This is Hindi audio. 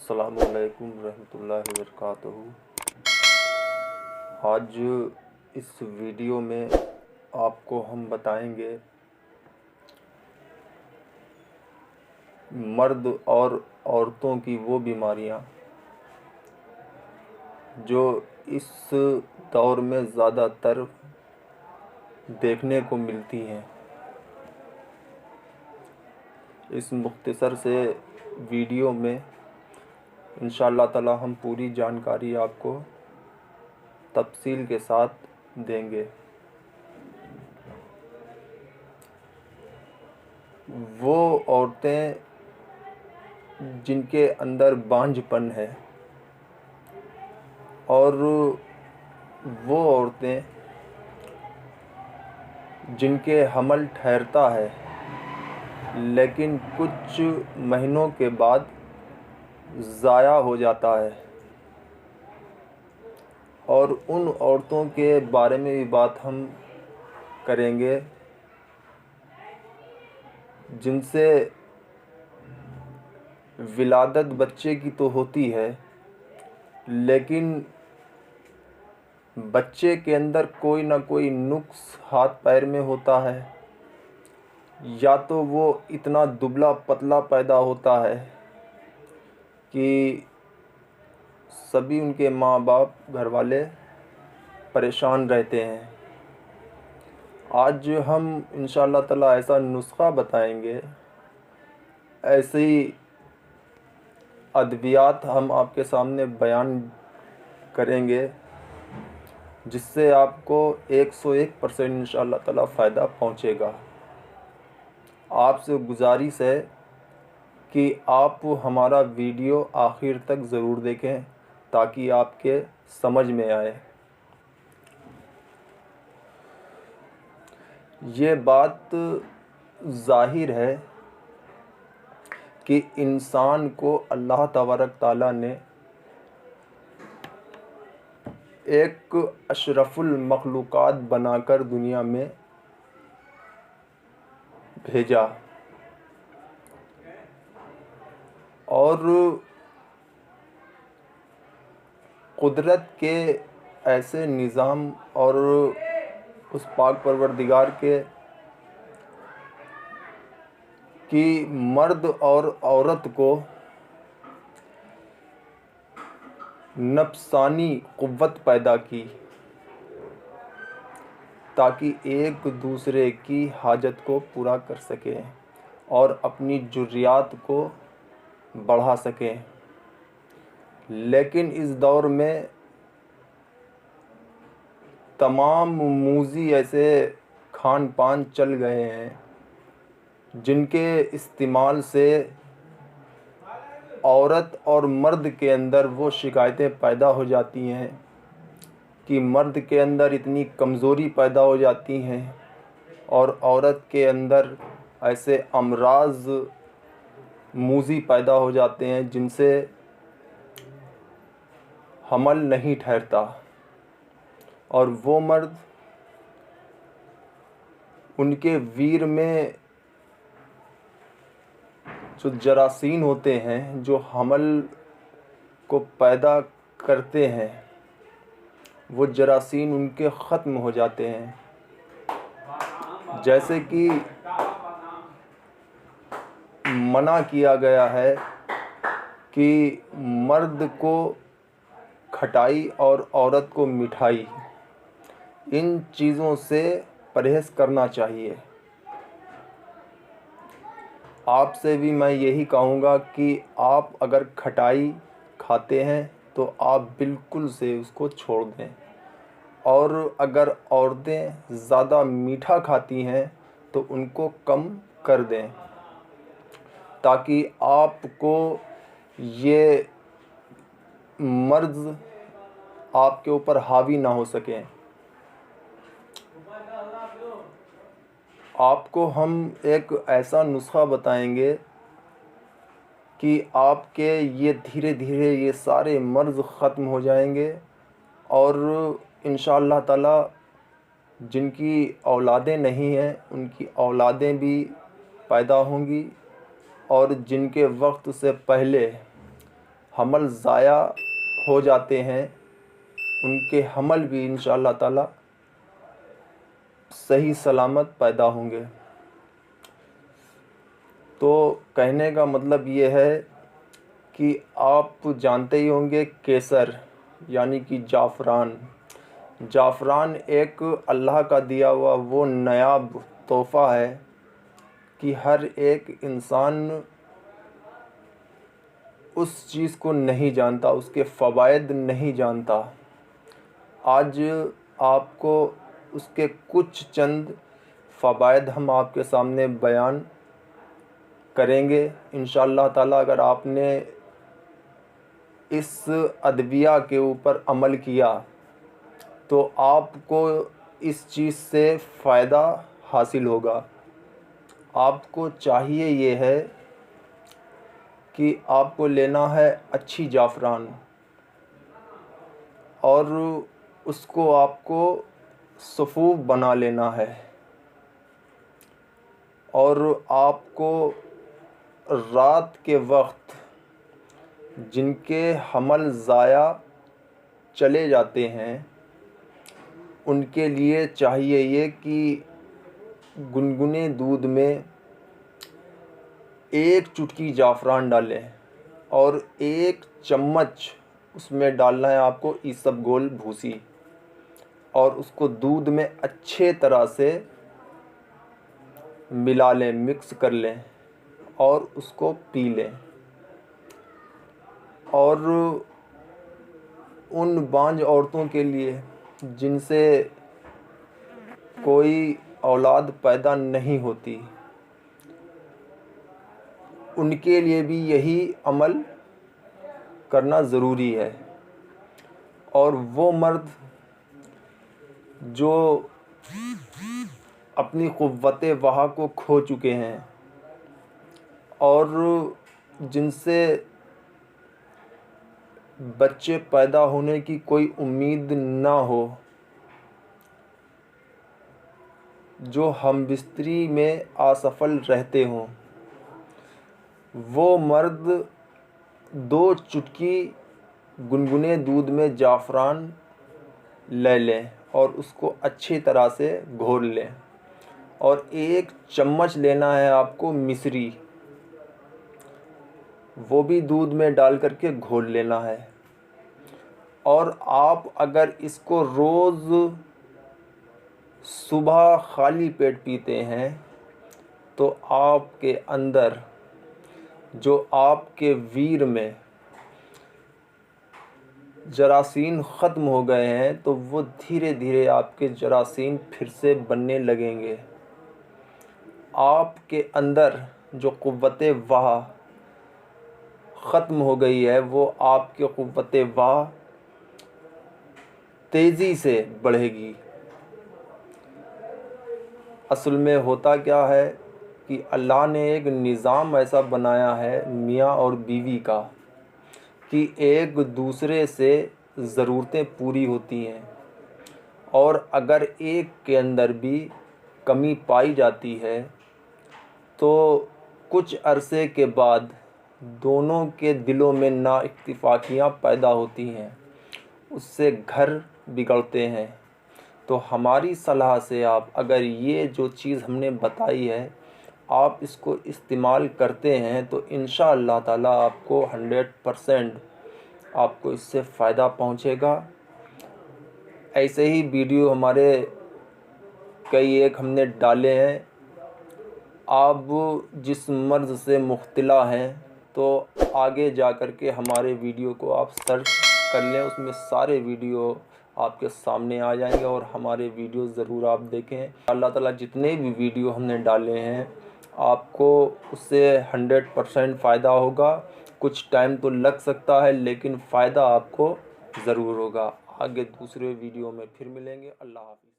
अस्सलामुअलैकुम रहमतुल्लाहि वबरकातुहू। आज इस वीडियो में आपको हम बताएंगे मर्द और औरतों की वो बीमारियां जो इस दौर में ज़्यादातर देखने को मिलती हैं। इस मुख्तसर से वीडियो में इंशाअल्लाह ताला हम पूरी जानकारी आपको तफसील के साथ देंगे। वो औरतें जिनके अंदर बांझपन है और वो औरतें जिनके हमल ठहरता है लेकिन कुछ महीनों के बाद ज़ाया हो जाता है, और उन औरतों के बारे में भी बात हम करेंगे जिनसे विलादत बच्चे की तो होती है लेकिन बच्चे के अंदर कोई ना कोई नुक्स हाथ पैर में होता है, या तो वो इतना दुबला पतला पैदा होता है कि सभी उनके माँ बाप घर वाले परेशान रहते हैं। आज हम इंशाअल्लाह ताला ऐसा नुस्खा बताएंगे, ऐसी अद्वियात हम आपके सामने बयान करेंगे जिससे आपको 101% इंशाअल्लाह ताला फ़ायदा पहुँचेगा। आपसे गुजारिश है कि आप हमारा वीडियो आखिर तक ज़रूर देखें ताकि आपके समझ में आए। ये बात ज़ाहिर है कि इंसान को अल्लाह तबारक ताला ने एक अशरफुल मखलूक़ात बनाकर दुनिया में भेजा, और कुदरत के ऐसे निज़ाम और उस पाक परवरदिगार के कि मर्द और औरत को नफ्सानी क़ुव्वत पैदा की ताकि एक दूसरे की हाजत को पूरा कर सकें और अपनी ज़ुर्रियात को बढ़ा सकें। लेकिन इस दौर में तमाम मूज़ी ऐसे खान पान चल गए हैं जिनके इस्तेमाल से औरत और मर्द के अंदर वो शिकायतें पैदा हो जाती हैं कि मर्द के अंदर इतनी कमज़ोरी पैदा हो जाती हैं और औरत के अंदर ऐसे अमराज मूज़ी पैदा हो जाते हैं जिनसे हमल नहीं ठहरता, और वो मर्द उनके वीर में जो जरासीम होते हैं जो हमल को पैदा करते हैं, वो जरासीम उनके ख़त्म हो जाते हैं। जैसे कि मना किया गया है कि मर्द को खटाई और औरत को मिठाई, इन चीज़ों से परहेज़ करना चाहिए। आपसे भी मैं यही कहूँगा कि आप अगर खटाई खाते हैं तो आप बिल्कुल से उसको छोड़ दें, और अगर औरतें ज़्यादा मीठा खाती हैं तो उनको कम कर दें ताकि आपको ये मर्ज़ आपके ऊपर हावी ना हो सकें। आपको हम एक ऐसा नुस्खा बताएंगे कि आपके ये धीरे धीरे ये सारे मर्ज़ ख़त्म हो जाएंगे, और इंशाअल्लाह ताला जिनकी औलादें नहीं हैं उनकी औलादें भी पैदा होंगी, और जिनके वक्त से पहले हमल ज़ाया हो जाते हैं, उनके हमल भी इंशाअल्लाह ताला सही सलामत पैदा होंगे। तो कहने का मतलब ये है कि आप जानते ही होंगे केसर यानी कि जाफ़रान। जाफ़रान एक अल्लाह का दिया हुआ वो नायाब तोहफ़ा है कि हर एक इंसान उस चीज़ को नहीं जानता, उसके फ़वाइद नहीं जानता। आज आपको उसके कुछ चंद फ़वाइद हम आपके सामने बयान करेंगे इंशाअल्लाह ताला। अगर आपने इस अदविया के ऊपर अमल किया तो आपको इस चीज़ से फ़ायदा हासिल होगा। आपको चाहिए ये है कि आपको लेना है अच्छी जाफ़रान और उसको आपको सफ़ूफ़ बना लेना है और आपको रात के वक्त जिनके हमल ज़ाया चले जाते हैं उनके लिए चाहिए ये कि गुनगुने दूध में 1 चुटकी जाफ़रान डालें और 1 चम्मच उसमें डालना है आपको इसबगोल भूसी और उसको दूध में अच्छे तरह से मिला लें, मिक्स कर लें और उसको पी लें। और उन बांझ औरतों के लिए जिनसे कोई औलाद पैदा नहीं होती, उनके लिए भी यही अमल करना ज़रूरी है। और वो मर्द जो अपनी क़ुव्वत वहा को खो चुके हैं और जिनसे बच्चे पैदा होने की कोई उम्मीद ना हो, जो हमबिस्तरी में असफल रहते हों, वो मर्द 2 चुटकी गुनगुने दूध में जाफ़रान ले लें और उसको अच्छी तरह से घोल लें और 1 चम्मच लेना है आपको मिश्री, वो भी दूध में डाल करके घोल लेना है। और आप अगर इसको रोज़ सुबह खाली पेट पीते हैं तो आपके अंदर जो आपके वीर में जरासीम ख़त्म हो गए हैं तो वो धीरे धीरे आपके जरासीम फिर से बनने लगेंगे। आपके अंदर जो क़ुव्वत वाह ख़त्म हो गई है वो आपके क़ुव्वत वाह तेज़ी से बढ़ेगी। असल में होता क्या है कि अल्लाह ने एक निज़ाम ऐसा बनाया है मियाँ और बीवी का कि एक दूसरे से ज़रूरतें पूरी होती हैं और अगर एक के अंदर भी कमी पाई जाती है तो कुछ अरसे के बाद दोनों के दिलों में नाइत्तेफ़ाकियाँ पैदा होती हैं, उससे घर बिगड़ते हैं। तो हमारी सलाह से आप अगर ये जो चीज़ हमने बताई है आप इसको इस्तेमाल करते हैं तो इंशाअल्लाह ताला आपको 100% आपको इससे फ़ायदा पहुँचेगा। ऐसे ही वीडियो हमारे कई एक हमने डाले हैं। आप जिस मर्ज़ से मुब्तला हैं तो आगे जा कर के हमारे वीडियो को आप सर्च कर लें, उसमें सारे वीडियो आपके सामने आ जाएंगे और हमारे वीडियो ज़रूर आप देखें। अल्लाह ताला जितने भी वीडियो हमने डाले हैं आपको उससे 100% फ़ायदा होगा। कुछ टाइम तो लग सकता है लेकिन फ़ायदा आपको ज़रूर होगा। आगे दूसरे वीडियो में फिर मिलेंगे। अल्लाह हाफ़िज़।